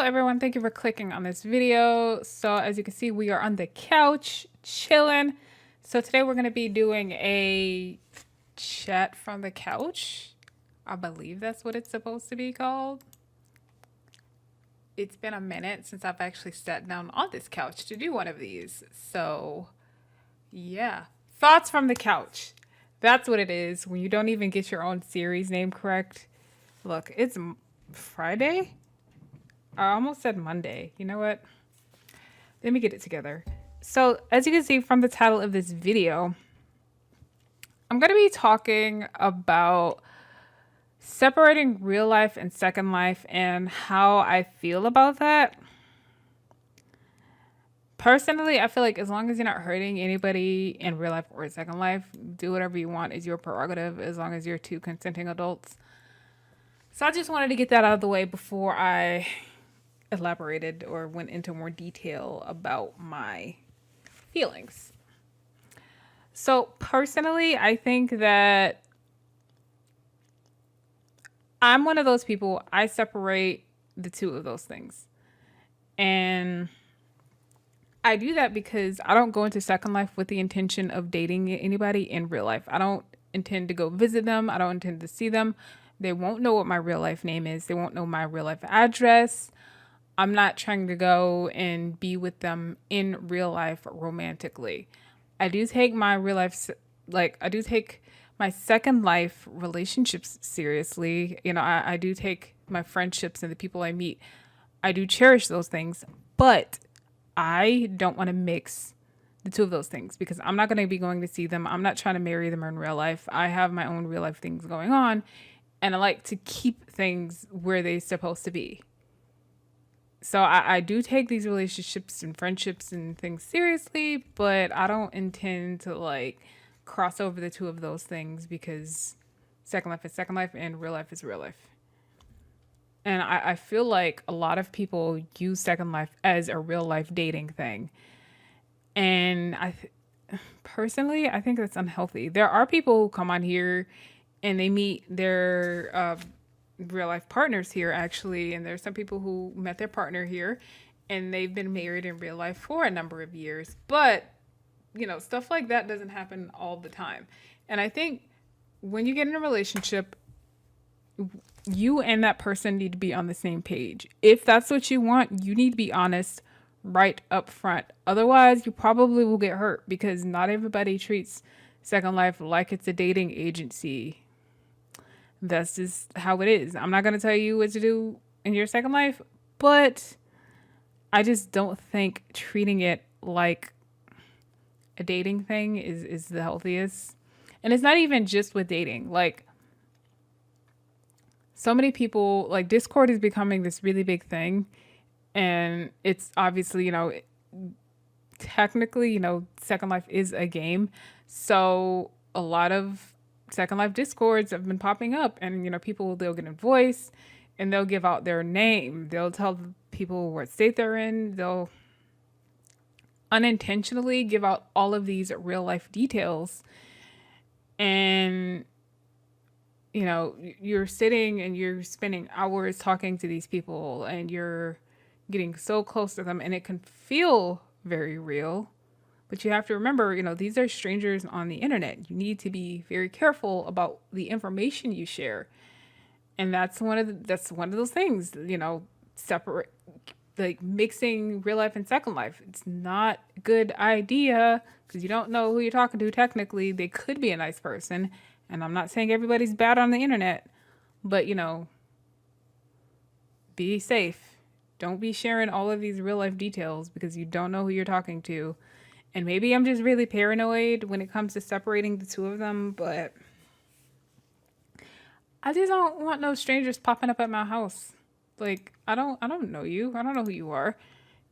Hello everyone, thank you for clicking on this video. So as you can see, we are on the couch chilling. So today we're going to be doing a chat from the couch. I believe that's what it's supposed to be called. It's been a minute since I've actually sat down on this couch to do one of these. So yeah, thoughts from the couch. That's what it is when you don't even get your own series name correct. Look, it's Friday. I almost said Monday. You know what? Let me get it together. So, as you can see from the title of this video, I'm going to be talking about separating real life and second life and how I feel about that. Personally, I feel like as long as you're not hurting anybody in real life or second life, do whatever you want is your prerogative as long as you're two consenting adults. So, I just wanted to get that out of the way before I elaborated or went into more detail about my feelings. So personally, I think that I'm one of those people, I separate the two of those things. And I do that because I don't go into second life with the intention of dating anybody in real life. I don't intend to go visit them. I don't intend to see them. They won't know what my real life name is. They won't know my real life address. I'm not trying to go and be with them in real life romantically. I do take my real life, I do take my second life relationships seriously. You know, I do take my friendships and the people I meet. I do cherish those things, but I don't want to mix the two of those things because I'm not going to be going to see them. I'm not trying to marry them in real life. I have my own real life things going on, and I like to keep things where they're supposed to be. So I do take these relationships and friendships and things seriously, but I don't intend to cross over the two of those things because second life is second life and real life is real life. And I feel like a lot of people use second life as a real life dating thing. And personally, I think that's unhealthy. There are people who come on here and they meet their real life partners here actually, and there's some people who met their partner here and they've been married in real life for a number of years, but you know, stuff like that doesn't happen all the time. And I think when you get in a relationship, you and that person need to be on the same page. If that's what you want, you need to be honest right up front. Otherwise, you probably will get hurt because not everybody treats second life like it's a dating agency. That's just how it is. I'm not going to tell you what to do in your second life, but I just don't think treating it like a dating thing is the healthiest. And it's not even just with dating. Like, so many people, like, Discord is becoming this really big thing. And it's obviously, you know, technically, you know, Second Life is a game. So a lot of Second Life Discords have been popping up, and you know, people, they'll get a voice and they'll give out their name. They'll tell people what state they're in. They'll unintentionally give out all of these real life details. And you know, you're sitting and you're spending hours talking to these people and you're getting so close to them, and it can feel very real. But you have to remember, you know, these are strangers on the internet. You need to be very careful about the information you share. And that's one of those things, you know, separate, like mixing real life and second life. It's not a good idea because you don't know who you're talking to. Technically, they could be a nice person. And I'm not saying everybody's bad on the internet, but you know, be safe. Don't be sharing all of these real life details because you don't know who you're talking to. And maybe I'm just really paranoid when it comes to separating the two of them, but I just don't want no strangers popping up at my house. Like, I don't know you. I don't know who you are.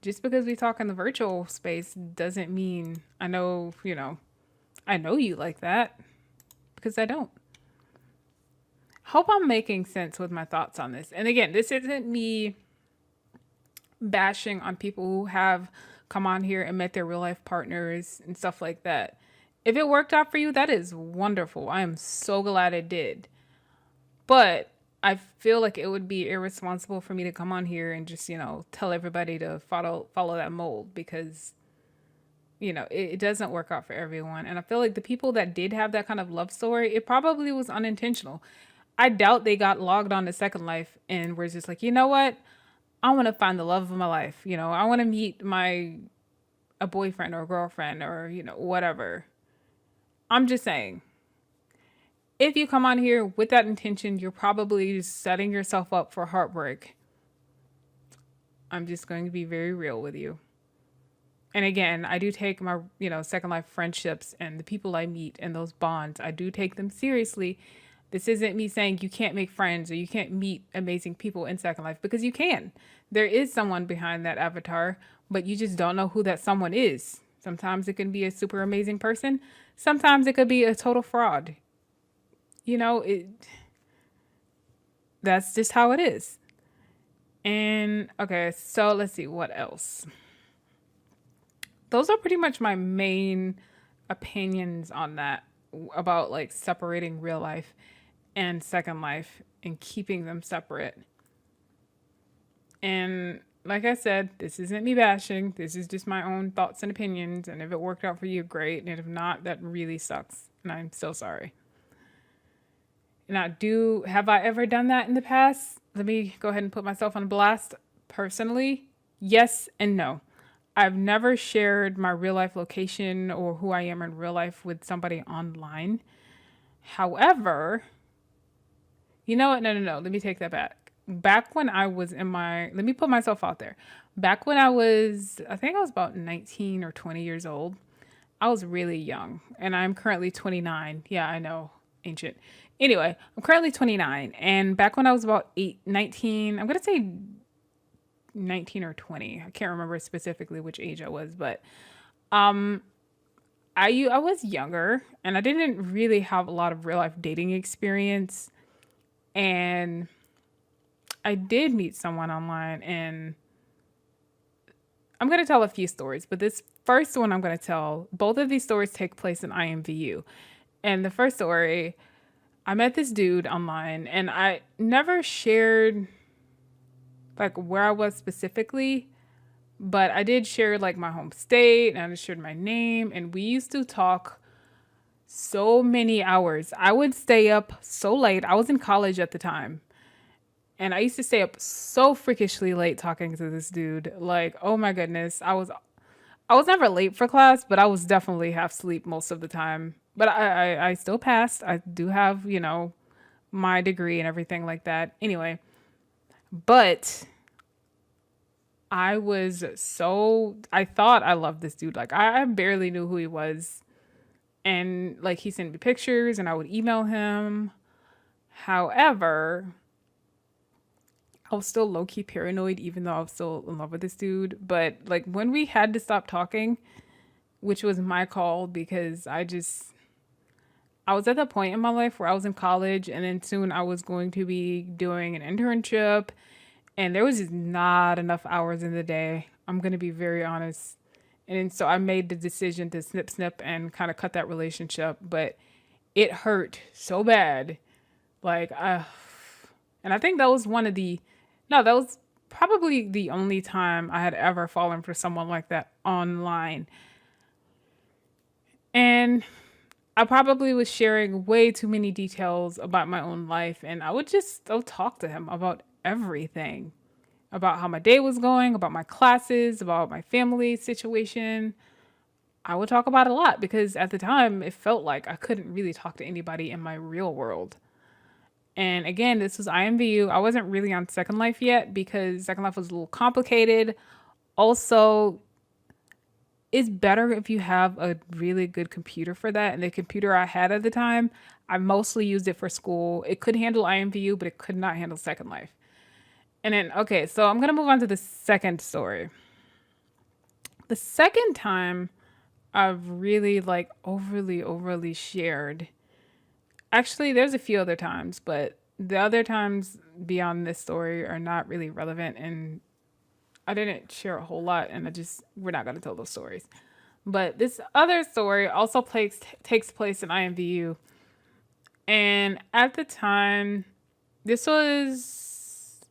Just because we talk in the virtual space doesn't mean I know, you know, I know you like that, because I don't. Hope I'm making sense with my thoughts on this. And again, this isn't me bashing on people who have come on here and met their real life partners and stuff like that. If it worked out for you, that is wonderful. I am so glad it did. But I feel like it would be irresponsible for me to come on here and just, tell everybody to follow that mold because, it doesn't work out for everyone. And I feel like the people that did have that kind of love story, it probably was unintentional. I doubt they got logged on to Second Life and were just like, you know what? I want to find the love of my life. I want to meet a boyfriend or a girlfriend or, whatever. I'm just saying, if you come on here with that intention, you're probably just setting yourself up for heartbreak. I'm just going to be very real with you. And again, I do take my, Second Life friendships and the people I meet and those bonds, I do take them seriously. This isn't me saying you can't make friends or you can't meet amazing people in Second Life because you can. There is someone behind that avatar, but you just don't know who that someone is. Sometimes it can be a super amazing person. Sometimes it could be a total fraud. It that's just how it is. And okay, so let's see what else. Those are pretty much my main opinions on that about like separating real life and Second Life and keeping them separate. And like I said, this isn't me bashing. This is just my own thoughts and opinions. And if it worked out for you, great. And if not, that really sucks. And I'm so sorry. Now, have I ever done that in the past? Let me go ahead and put myself on blast. Personally, yes and no. I've never shared my real life location or who I am in real life with somebody online. However, you know what? No. Let me take that back. Back when I was let me put myself out there. Back when I think I was about 19 or 20 years old. I was really young and I'm currently 29. Yeah, I know, ancient. Anyway, I'm currently 29 and back when I was about 19, I'm going to say 19 or 20. I can't remember specifically which age I was, but I was younger and I didn't really have a lot of real life dating experience, and I did meet someone online, and I'm going to tell a few stories, but this first one I'm going to tell, both of these stories take place in IMVU. And the first story, I met this dude online and I never shared like where I was specifically, but I did share like my home state and I just shared my name, and we used to talk so many hours. I would stay up so late. I was in college at the time. And I used to stay up so freakishly late talking to this dude. Like, oh my goodness. I was never late for class, but I was definitely half asleep most of the time. But I still passed. I do have, my degree and everything like that. Anyway, but I thought I loved this dude. Like, I barely knew who he was. And like, he sent me pictures and I would email him. However, I was still low key paranoid, even though I was still in love with this dude. But like, when we had to stop talking, which was my call because I was at the point in my life where I was in college and then soon I was going to be doing an internship, and there was just not enough hours in the day. I'm going to be very honest. And so I made the decision to snip and kind of cut that relationship, but it hurt so bad. Like, and I think that was that was probably the only time I had ever fallen for someone like that online. And I probably was sharing way too many details about my own life, and I would just still talk to him about everything, about how my day was going, about my classes, about my family situation. I would talk about it a lot because at the time it felt like I couldn't really talk to anybody in my real world. And again, this was IMVU. I wasn't really on Second Life yet because Second Life was a little complicated. Also, it's better if you have a really good computer for that. And the computer I had at the time, I mostly used it for school. It could handle IMVU, but it could not handle Second Life. And then, okay, so I'm going to move on to the second story. The second time I've really like overly shared. Actually, there's a few other times, but the other times beyond this story are not really relevant, and I didn't share a whole lot, and we're not going to tell those stories. But this other story also takes place in IMVU. And at the time, This was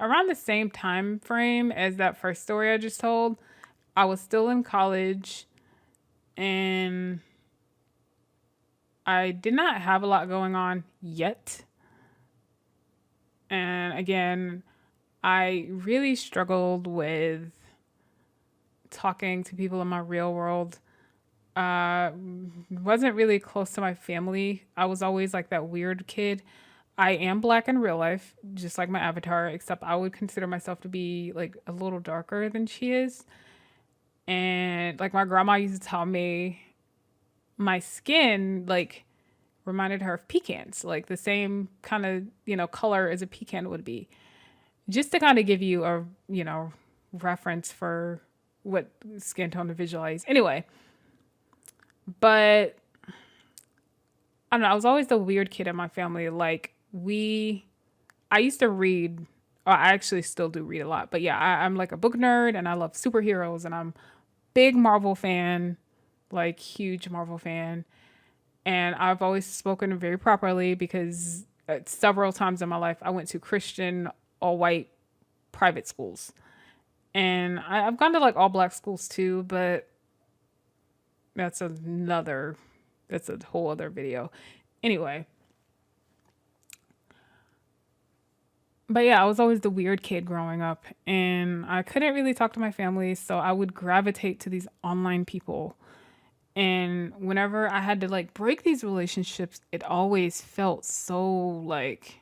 around the same time frame as that first story I just told. I was still in college and I did not have a lot going on yet. And again, I really struggled with talking to people in my real world. Uh, wasn't really close to my family. I was always like that weird kid. I am black in real life, just like my avatar, except I would consider myself to be like a little darker than she is. And like my grandma used to tell me my skin like reminded her of pecans, like the same kind of, color as a pecan would be. Just to kind of give you a, reference for what skin tone to visualize. Anyway, but I don't know, I was always the weird kid in my family. I used to read, or I actually still do read a lot, but yeah, I'm like a book nerd and I love superheroes and I'm big Marvel fan, like huge Marvel fan. And I've always spoken very properly because several times in my life I went to Christian, all white private schools. And I've gone to like all black schools too, but that's another, that's a whole other video. Anyway, but yeah, I was always the weird kid growing up and I couldn't really talk to my family. So I would gravitate to these online people. And whenever I had to like break these relationships, it always felt so like,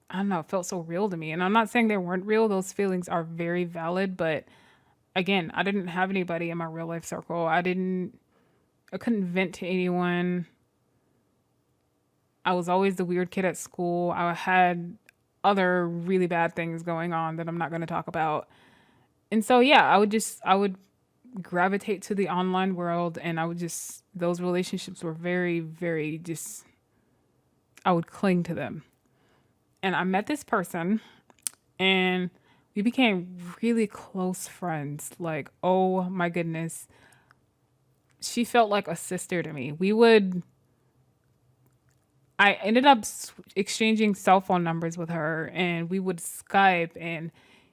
I don't know, it felt so real to me. And I'm not saying they weren't real, those feelings are very valid. But again, I didn't have anybody in my real life circle. I couldn't vent to anyone. I was always the weird kid at school. I had other really bad things going on that I'm not going to talk about. And so, yeah, I would gravitate to the online world and those relationships were very, very just, I would cling to them. And I met this person and we became really close friends. Like, oh my goodness. She felt like a sister to me. I ended up exchanging cell phone numbers with her and we would Skype and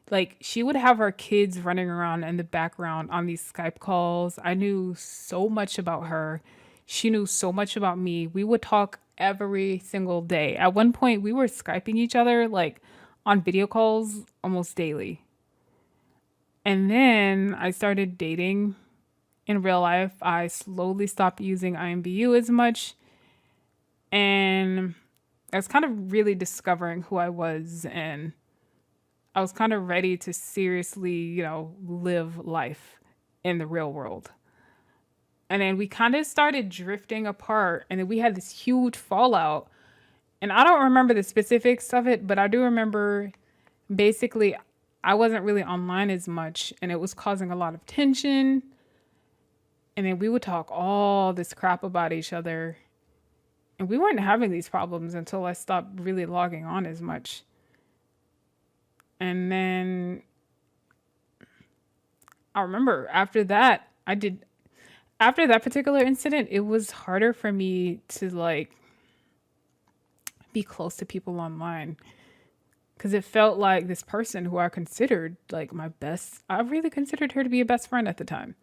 like she would have her kids running around in the background on these Skype calls. I knew so much about her. She knew so much about me. We would talk every single day. At one point, we were Skyping each other like on video calls almost daily. And then I started dating in real life. I slowly stopped using IMBU as much. And I was kind of really discovering who I was. And I was kind of ready to seriously, live life in the real world. And then we kind of started drifting apart. And then we had this huge fallout. And I don't remember the specifics of it, but I do remember basically I wasn't really online as much and it was causing a lot of tension. And then we would talk all this crap about each other. And we weren't having these problems until I stopped really logging on as much. And then I remember after that particular incident, it was harder for me to like be close to people online because it felt like this person who I considered like I really considered her to be a best friend at the time.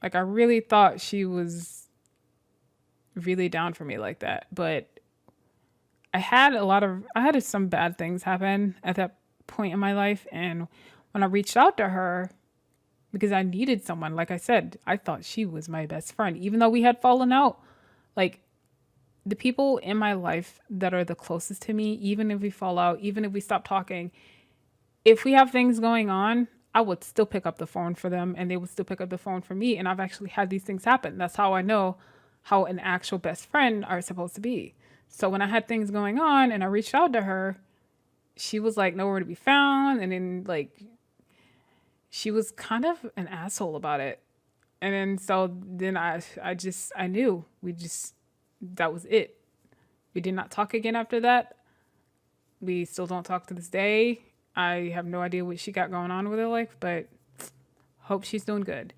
Like I really thought she was really down for me like that. But I had some bad things happen at that point in my life. And when I reached out to her, because I needed someone, like I said, I thought she was my best friend, even though we had fallen out. Like the people in my life that are the closest to me, even if we fall out, even if we stop talking, if we have things going on, I would still pick up the phone for them and they would still pick up the phone for me. And I've actually had these things happen. That's how I know how an actual best friend are supposed to be. So when I had things going on and I reached out to her, she was like nowhere to be found. And then like she was kind of an asshole about it. And then so then I knew that was it. We did not talk again after that. We still don't talk to this day. I have no idea what she got going on with her life, but hope she's doing good.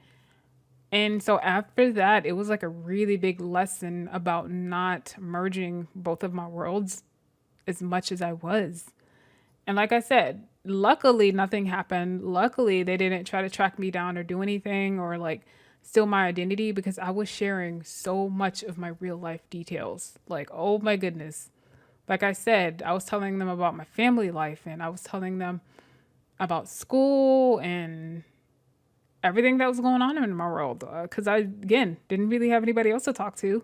And so after that, it was like a really big lesson about not merging both of my worlds as much as I was. And like I said, luckily nothing happened. Luckily they didn't try to track me down or do anything or like steal my identity because I was sharing so much of my real life details. Like, oh my goodness. Like I said, I was telling them about my family life and I was telling them about school and everything that was going on in my world. Because I, again, didn't really have anybody else to talk to.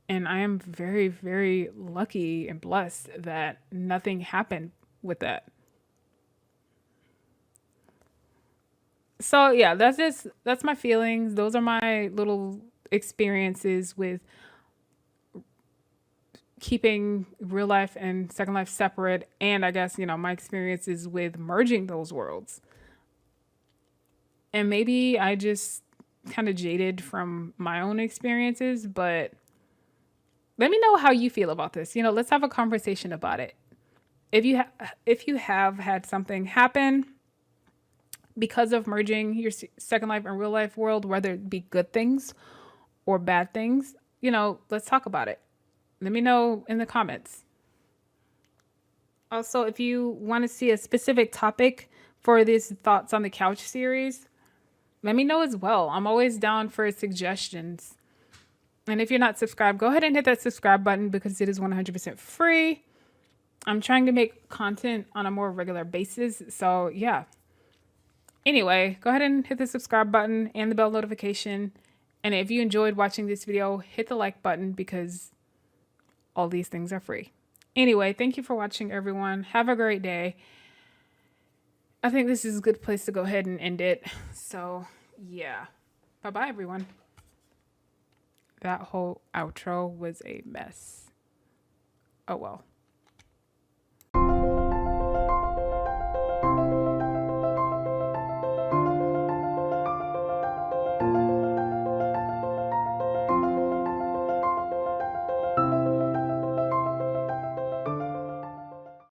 And I am very, very lucky and blessed that nothing happened with that. So yeah, that's my feelings. Those are my little experiences with keeping real life and second life separate, and I guess, my experiences with merging those worlds. And maybe I just kind of jaded from my own experiences, but let me know how you feel about this. Let's have a conversation about it. If you have had something happen because of merging your second life and real life world, whether it be good things or bad things, let's talk about it. Let me know in the comments. Also, if you want to see a specific topic for this Thoughts on the Couch series, let me know as well. I'm always down for suggestions. And if you're not subscribed, go ahead and hit that subscribe button because it is 100% free. I'm trying to make content on a more regular basis. So, yeah. Anyway, go ahead and hit the subscribe button and the bell notification. And if you enjoyed watching this video, hit the like button because all these things are free. Anyway, thank you for watching, everyone. Have a great day. I think this is a good place to go ahead and end it. So, yeah. Bye-bye, everyone. That whole outro was a mess. Oh, well.